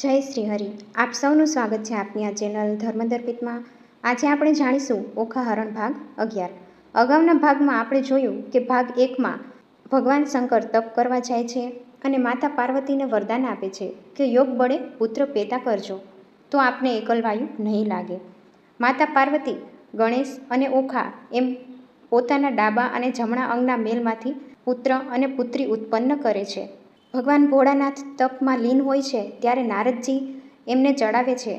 જય શ્રી હરિ. આપ સૌનું સ્વાગત છે આપની આ ચેનલ ધર્મદર્પિતમાં. આજે આપણે જાણીશું ઓખાહરણ ભાગ 11. અગાઉના ભાગમાં આપણે જોયું કે ભાગ 1માં ભગવાન શંકર તપ કરવા જાય છે અને માતા પાર્વતીને વરદાન આપે છે કે યોગ બળે પુત્ર પેદા કરજો તો આપને એકલવાયુ નહીં લાગે. માતા પાર્વતી ગણેશ અને ઓખા એમ પોતાના ડાબા અને જમણા અંગના મેલમાંથી પુત્ર અને પુત્રી ઉત્પન્ન કરે છે. ભગવાન ભોળાનાથ તપમાં લીન હોય છે ત્યારે નારદજી એમને ચડાવે છે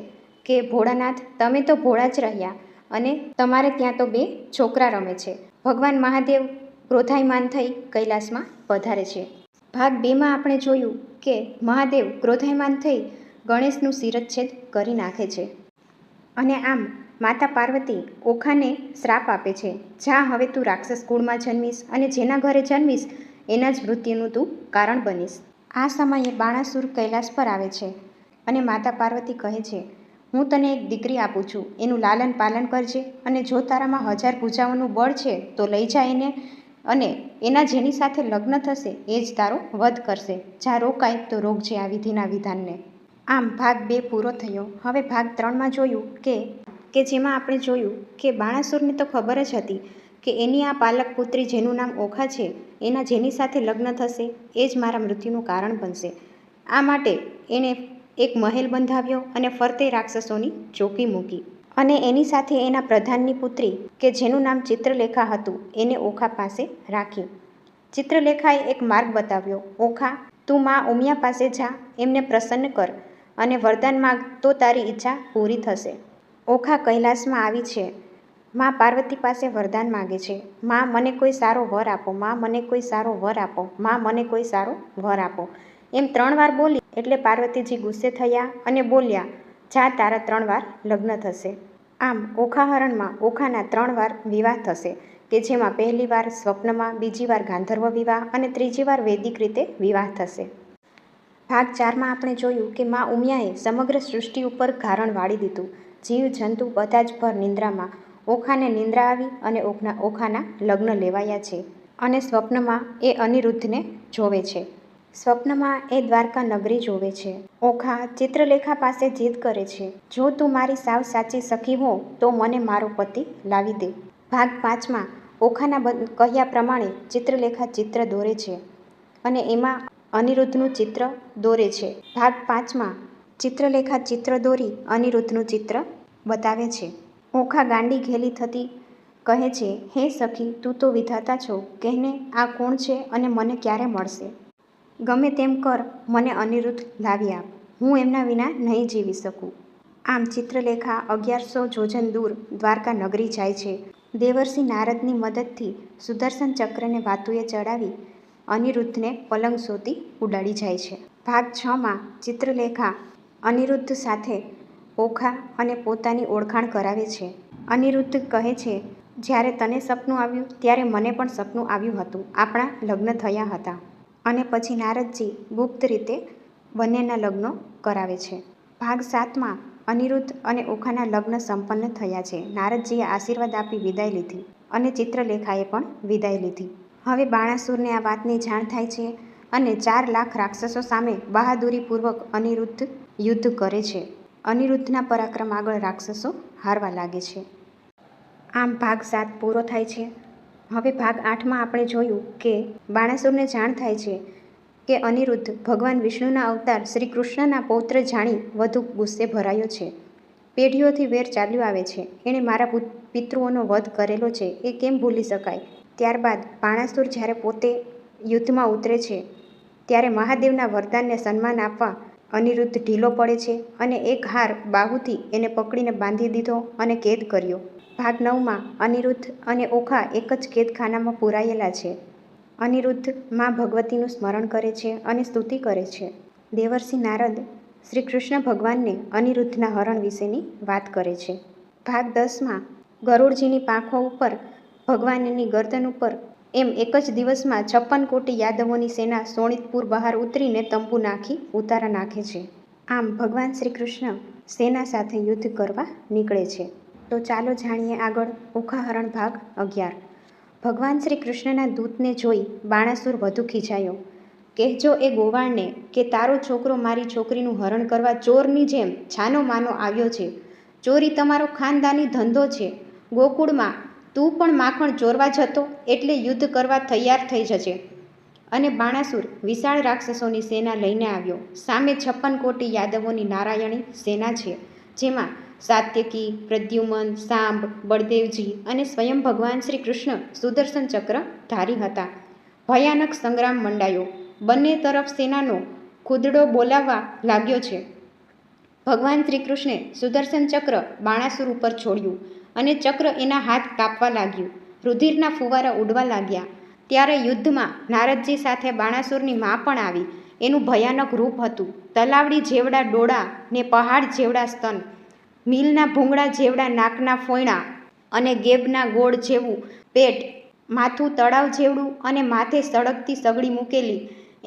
કે ભોળાનાથ, તમે તો ભોળા જ રહ્યા અને તમારે ત્યાં તો 2 છોકરા રમે છે. ભગવાન મહાદેવ ક્રોધાયમાન થઈ કૈલાસમાં પધારે છે. ભાગ 2માં આપણે જોયું કે મહાદેવ ક્રોધાયમાન થઈ ગણેશનું શિરચ્છેદ કરી નાખે છે અને આમ માતા પાર્વતી ઓખાને શ્રાપ આપે છે, જા હવે તું રાક્ષસ કુળમાં જન્મીશ અને જેના ઘરે જન્મીશ એના જ મૃત્યુનું તું કારણ બનીશ. આ સમયે બાણાસુર કૈલાસ પર આવે છે અને માતા પાર્વતી કહે છે, હું તને એક દીકરી આપું છું, એનું લાલન પાલન કરજે અને જો તારામાં 1000 ભુજાઓનું બળ છે તો લઈ જા એને અને એના જેની સાથે લગ્ન થશે એ જ તારો વધ કરશે. જા રોકાય તો રોકજે આ વિધિના વિધાનને. આમ ભાગ 2 પૂરો થયો. હવે ભાગ 3માં જોયું કે જેમાં આપણે જોયું કે બાણાસુરને તો ખબર જ હતી કે એની આ પાલક પુત્રી જેનું નામ ઓખા છે એના જેની સાથે લગ્ન થશે એ જ મારા મૃત્યુનું કારણ બનશે. આ માટે એણે એક મહેલ બંધાવ્યો અને ફરતે રાક્ષસોની ચોકી મૂકી અને એની સાથે એના પ્રધાનની પુત્રી કે જેનું નામ ચિત્રલેખા હતું એને ઓખા પાસે રાખી. ચિત્રલેખાએ એક માર્ગ બતાવ્યો, ઓખા તું માં ઉમિયા પાસે જા, એમને પ્રસન્ન કર અને વરદાન માગ તો તારી ઈચ્છા પૂરી થશે. ઓખા કૈલાસમાં આવી છે, માં પાર્વતી પાસે વરદાન માગે છે, માં મને કોઈ સારો વર આપો, માં મને કોઈ સારો વર આપો, માં મને કોઈ સારો વર આપો. એમ 3 વાર બોલી એટલે પાર્વતીજી ગુસ્સે થયા અને બોલ્યા, જા તારા 3 વાર લગ્ન થશે. આમ ઓખાહરણમાં ઓખાના 3 વાર વિવાહ થશે કે જેમાં પહેલી વાર સ્વપ્નમાં, બીજી વાર ગાંધર્વ વિવાહ અને ત્રીજી વાર વૈદિક રીતે વિવાહ થશે. ભાગ 4માં આપણે જોયું કે માં ઉમિયાએ સમગ્ર સૃષ્ટિ ઉપર ગારણ વાળી દીધું. જીવ જંતુ બધા જ ભર નિંદ્રામાં. ઓખાને નિંદ્રા આવી અને ઓખાના લગ્ન લેવાયા છે અને સ્વપ્નમાં એ અનિરુદ્ધને જોવે છે. સ્વપ્નમાં એ દ્વારકા નગરી જોવે છે. ઓખા ચિત્રલેખા પાસે જીદ કરે છે, જો તું મારી સાવ સાચી સખી હો તો મને મારો પતિ લાવી દે. ભાગ 5માં ઓખાના કહ્યા પ્રમાણે ચિત્રલેખા ચિત્ર દોરે છે અને એમાં અનિરુદ્ધનું ચિત્ર દોરે છે. ભાગ 5માં ચિત્રલેખા ચિત્ર દોરી અનિરુદ્ધનું ચિત્ર બતાવે છે. ઓખા ગાંડી ઘેલી થતી કહે છે, હે સખી, તું તો વિધાતા છો, કહેને આ કોણ છે અને મને ક્યારે મળશે? ગમે તેમ કર, મને અનિરુદ્ધ લાવી આપ, હું એમના વિના નહીં જીવી શકું. આમ ચિત્રલેખા 1100 જોજન દૂર દ્વારકા નગરી જાય છે. દેવર્ષિ નારદની મદદથી સુદર્શન ચક્રને વાતુએ ચડાવી અનિરુદ્ધને પલંગ શોધી ઉડાડી જાય છે. ભાગ 6માં ચિત્રલેખા અનિરુદ્ધ સાથે ઓખા અને પોતાની ઓળખાણ કરાવે છે. અનિરુદ્ધ કહે છે, જ્યારે તને સપનું આવ્યું ત્યારે મને પણ સપનું આવ્યું હતું, આપણા લગ્ન થયા હતા. અને પછી નારદજી ગુપ્ત રીતે બંનેના લગ્નો કરાવે છે. ભાગ 7માં અનિરુદ્ધ અને ઓખાના લગ્ન સંપન્ન થયા છે. નારદજીએ આશીર્વાદ આપી વિદાય લીધી અને ચિત્રલેખાએ પણ વિદાય લીધી. હવે બાણાસુરને આ વાતની જાણ થાય છે અને 4 લાખ રાક્ષસો સામે બહાદુરીપૂર્વક અનિરુદ્ધ યુદ્ધ કરે છે. અનિરુદ્ધના પરાક્રમ આગળ રાક્ષસો હારવા લાગે છે. આમ ભાગ 7 પૂરો થાય છે. હવે ભાગ 8માં આપણે જોયું કે બાણાસુરને જાણ થાય છે કે અનિરુદ્ધ ભગવાન વિષ્ણુના અવતાર શ્રી કૃષ્ણના પૌત્ર જાણી વધુ ગુસ્સે ભરાયો છે. પેઢીઓથી વેર ચાલ્યો આવે છે, એણે મારા પિતૃઓનો વધ કરેલો છે એ કેમ ભૂલી શકાય. ત્યારબાદ બાણાસુર જ્યારે પોતે યુદ્ધમાં ઉતરે છે ત્યારે મહાદેવના વરદાનને સન્માન આપવા અનિરુદ્ધ ઢીલો પડે છે અને એક હાર બાહુથી એને પકડીને બાંધી દીધો અને કેદ કર્યો. ભાગ 9માં અનિરુદ્ધ અને ઓખા એક જ કેદખાનામાં પૂરાયેલા છે. અનિરુદ્ધ માં ભગવતીનું સ્મરણ કરે છે અને સ્તુતિ કરે છે. દેવર્ષિ નારદ શ્રી કૃષ્ણ ભગવાનને અનિરુદ્ધના હરણ વિશેની વાત કરે છે. ભાગ 10માં ગરુડજીની પાંખો ઉપર ભગવાનની ગરદન ઉપર એમ એક જ દિવસમાં 56 કોટી યાદવોની સેના શોણિતપુર બહાર ઉતરીને તંબુ નાખી ઉતારા નાખે છે. આમ ભગવાન શ્રી કૃષ્ણ સેના સાથે યુદ્ધ કરવા નીકળે છે. તો ચાલો જાણીએ આગળ ઓખાહરણ ભાગ 11. ભગવાન શ્રી કૃષ્ણના દૂતને જોઈ બાણાસુર વધુ ખીજાયો કહેજો એ ગોવાળને કે તારો છોકરો મારી છોકરીનું હરણ કરવા ચોરની જેમ છાનો માનો આવ્યો છે. ચોરી તમારો ખાનદાની ધંધો છે. ગોકુળમાં તું પણ માખણ ચોરવા જતો એટલે યુદ્ધ કરવા તૈયાર થઈ જજે. અને બાણાસુર વિશાળ રાક્ષસોની સેના લઈને આવ્યો. સામે 56 કોટી યાદવોની નારાયણી સેના છે, જેમાં સાત્યકી, પ્રદ્યુમન, સાંબ, બળદેવજી અને સ્વયં ભગવાન શ્રી કૃષ્ણ સુદર્શન ચક્ર ધારી હતા. ભયાનક સંગ્રામ મંડાયો. બંને તરફ સેનાનો ખુદડો બોલાવવા લાગ્યો છે. ભગવાન શ્રી કૃષ્ણે સુદર્શન ચક્ર બાણાસુર ઉપર છોડ્યું અને ચક્ર એના હાથ કાપવા લાગ્યું. રુધિરના ફુવારા ઉડવા લાગ્યા. ત્યારે યુદ્ધમાં નારદજી સાથે બાણાસુરની મા પણ આવી. એનું ભયાનક રૂપ હતું. તલાવડી જેવડા ડોળા ને પહાડ જેવડા સ્તન, મિલના ભૂંગળા જેવડા નાકના ફોયણા અને ગેબના ગોળ જેવું પેટ, માથું તળાવ જેવડું અને માથે સળગતી સગડી મૂકેલી.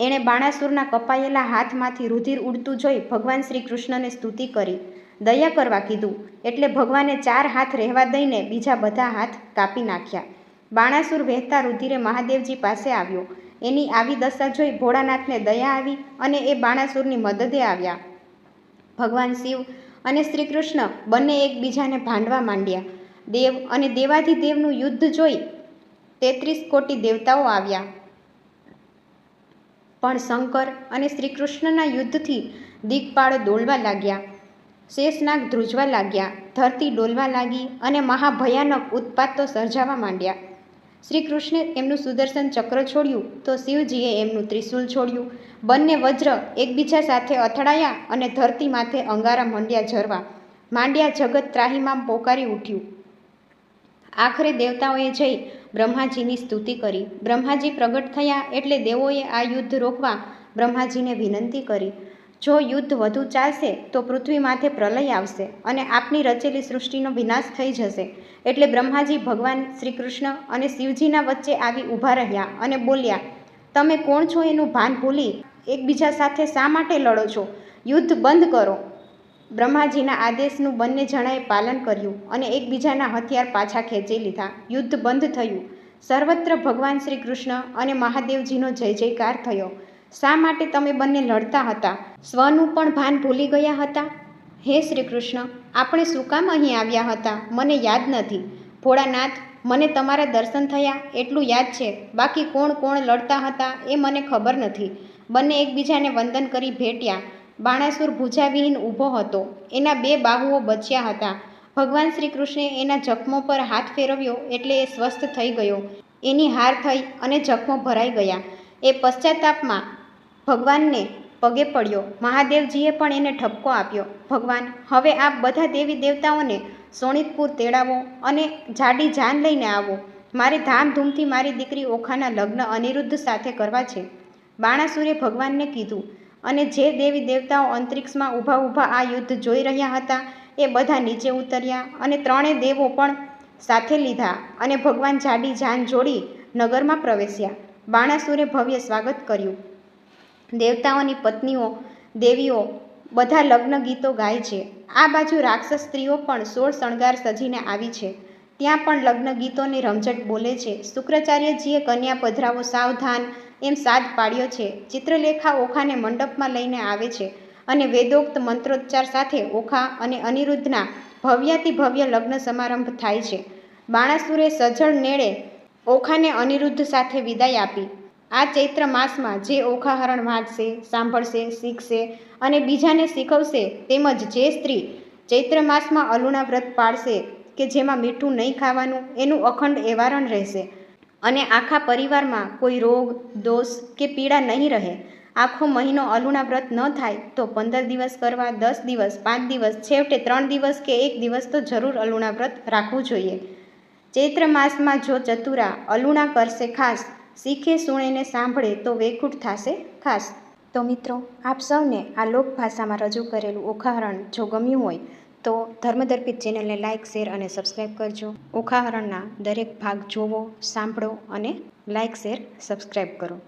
એણે બાણાસુરના કપાયેલા હાથમાંથી રુધિર ઉડતું જોઈ ભગવાન શ્રી કૃષ્ણને સ્તુતિ કરી. દયા કરવા કીધું એટલે ભગવાને 4 હાથ રહેવા દઈને બીજા બધા હાથ કાપી નાખ્યા. બાણાસુર વહેતા રુધિરે મહાદેવજી પાસે આવ્યો. એની આવી દશા જોઈ ભોળાનાથને દયા આવી અને એ બાણાસુરની મદદે આવ્યા. ભગવાન શિવ અને શ્રી કૃષ્ણ બંને એકબીજાને ભાંડવા માંડ્યા. દેવ અને દેવાધિદેવનું યુદ્ધ જોઈ 33 કોટી દેવતાઓ આવ્યા. પણ શંકર અને શ્રી કૃષ્ણના યુદ્ધથી દિગ્પાળો દોડવા લાગ્યા. શેષનાગ ધ્રુજવા લાગ્યા. ધરતી ડોલવા લાગી અને મહાભયાનક ઉત્પાતો સર્જાવા માંડ્યા. શ્રી કૃષ્ણે એમનું સુદર્શન ચક્ર છોડ્યું તો શિવજીએ એમનું ત્રિશૂલ છોડ્યું. બંને વજ્ર એકબીજા સાથે અથડાયા અને ધરતી માથે અંગારા મંડ્યા ઝરવા માંડ્યા. જગત ત્રાહીમામ પોકારી ઉઠ્યું. આખરે દેવતાઓએ જઈ બ્રહ્માજીની સ્તુતિ કરી. બ્રહ્માજી પ્રગટ થયા એટલે દેવોએ આ યુદ્ધ રોકવા બ્રહ્માજીને વિનંતી કરી. જો યુદ્ધ વધુ ચાલશે તો પૃથ્વી માથે પ્રલય આવશે અને આપની રચેલી સૃષ્ટિનો વિનાશ થઈ જશે. એટલે બ્રહ્માજી ભગવાન શ્રી કૃષ્ણ અને શિવજીના વચ્ચે આવી ઊભા રહ્યા અને બોલ્યા, તમે કોણ છો એનું ભાન ભૂલી એકબીજા સાથે શા માટે લડો છો? યુદ્ધ બંધ કરો. બ્રહ્માજીના આદેશનું બંને જણાએ પાલન કર્યું અને એકબીજાના હથિયાર પાછા ખેંચી લીધા. યુદ્ધ બંધ થયું. સર્વત્ર ભગવાન શ્રી કૃષ્ણ અને મહાદેવજીનો જય જયકાર થયો. શા માટે તમે બંને લડતા હતા? સ્વનું પણ ભાન ભૂલી ગયા હતા? હે શ્રી કૃષ્ણ, આપણે શું કામ અહીં આવ્યા હતા મને યાદ નથી. ભોળાનાથ, મને તમારા દર્શન થયા એટલું યાદ છે, બાકી કોણ કોણ લડતા હતા એ મને ખબર નથી. બંને એકબીજાને વંદન કરી ભેટ્યા. બાણાસુર ભૂજાવિહીન ઊભો હતો. એના 2 બાહુઓ બચ્યા હતા. ભગવાન શ્રી કૃષ્ણે એના જખમો પર હાથ ફેરવ્યો એટલે એ સ્વસ્થ થઈ ગયો. એની હાર થઈ અને જખમો ભરાઈ ગયા. એ પશ્ચાતાપમાં ભગવાનને પગે પડ્યો. મહાદેવજીએ પણ એને ઠપકો આપ્યો. ભગવાન, હવે આપ બધા દેવી દેવતાઓને શોણિતપુર તેડાવો અને જાડી જાન લઈને આવો. મારે ધામધૂમથી મારી દીકરી ઓખાના લગ્ન અનિરુદ્ધ સાથે કરવા છે. બાણાસુરે ભગવાનને કીધું અને જે દેવી દેવતાઓ અંતરિક્ષમાં ઊભા ઊભા આ યુદ્ધ જોઈ રહ્યા હતા એ બધા નીચે ઉતર્યા અને 3 દેવો પણ સાથે લીધા અને ભગવાન જાડી જાન જોડી નગરમાં પ્રવેશ્યા. બાણાસુરે ભવ્ય સ્વાગત કર્યું. દેવતાઓની પત્નીઓ, દેવીઓ બધા લગ્ન ગીતો ગાય છે. આ બાજુ રાક્ષસ સ્ત્રીઓ પણ 16 શણગાર સજીને આવી છે. ત્યાં પણ લગ્ન ગીતોની રમઝટ બોલે છે. શુક્રાચાર્યજીએ કન્યા પધરાવો સાવધાન એમ સાદ પાડ્યો છે. ચિત્રલેખા ઓખાને મંડપમાં લઈને આવે છે અને વેદોક્ત મંત્રોચ્ચાર સાથે ઓખા અને અનિરુદ્ધના ભવ્યાતિ ભવ્ય લગ્ન સમારંભ થાય છે. બાણાસુરે સજળ નેળે ઓખાને અનિરુદ્ધ સાથે વિદાય આપી. આ ચૈત્ર માસમાં જે ઓખાહરણ વાંચશે, સાંભળશે, શીખશે અને બીજાને શીખવશે, તેમજ જે સ્ત્રી ચૈત્ર માસમાં અલુણા વ્રત પાળશે કે જેમાં મીઠું નહીં ખાવાનું, એનું અખંડ એવારણ રહેશે અને આખા પરિવારમાં કોઈ રોગ, દોષ કે પીડા નહીં રહે. આખો મહિનો અલુણા વ્રત ન થાય તો 15 દિવસ કરવા, 10 દિવસ, 5 દિવસ, છેવટે 3 દિવસ કે 1 દિવસ તો જરૂર અલુણા વ્રત રાખવું જોઈએ. ચૈત્ર માસમાં જો ચતુરા અલુણા કરશે ખાસ, શીખે સુણેને સાંભળે તો વૈકુંઠ થાશે ખાસ. તો મિત્રો, આપ સૌને આ લોકભાષામાં રજૂ કરેલું ઓખાહરણ જો ગમ્યું હોય તો ધર્મદર્પિત ચેનલને લાઇક, શેર અને સબસ્ક્રાઈબ કરજો. ઓખાહરણના દરેક ભાગ જોવો, સાંભળો અને લાઇક, શેર, સબસ્ક્રાઈબ કરો.